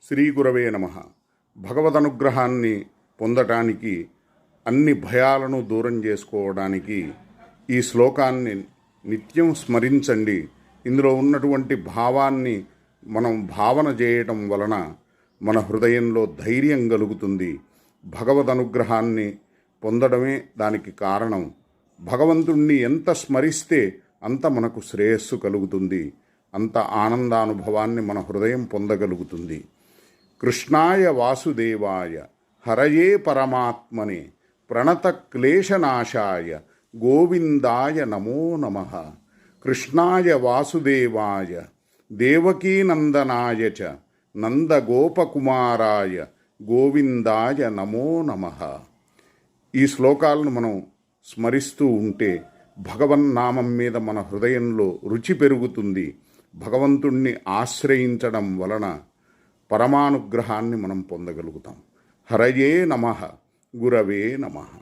శ్రీ గురవే నమః. భగవదనుగ్రహాన్ని పొందటానికి, అన్ని భయాలను దూరం చేసుకోవడానికి ఈ శ్లోకాన్ని నిత్యం స్మరించండి. ఇందులో ఉన్నటువంటి భావాన్ని మనం భావన చేయటం వలన మన హృదయంలో ధైర్యం కలుగుతుంది. భగవదనుగ్రహాన్ని పొందడమే దానికి కారణం. భగవంతుణ్ణి ఎంత స్మరిస్తే అంత మనకు శ్రేయస్సు కలుగుతుంది, అంత ఆనందానుభవాన్ని మన హృదయం పొందగలుగుతుంది. కృష్ణాయ వాసుదేవాయ హరయే పరమాత్మనే ప్రణత క్లేశనాశాయ గోవిందాయ నమో నమః. కృష్ణాయ వాసుదేవాయ దేవకీనందనాయ చ నందగోపకుమారాయ గోవిందాయ నమో నమః. ఈ శ్లోకాలను మనం స్మరిస్తూ ఉంటే భగవన్నామం మీద మన హృదయంలో రుచి పెరుగుతుంది. భగవంతుణ్ణి ఆశ్రయించడం వలన పరమానుగ్రహాన్ని మనం పొందగలుగుతాం. హరయే నమః. గురవే నమః.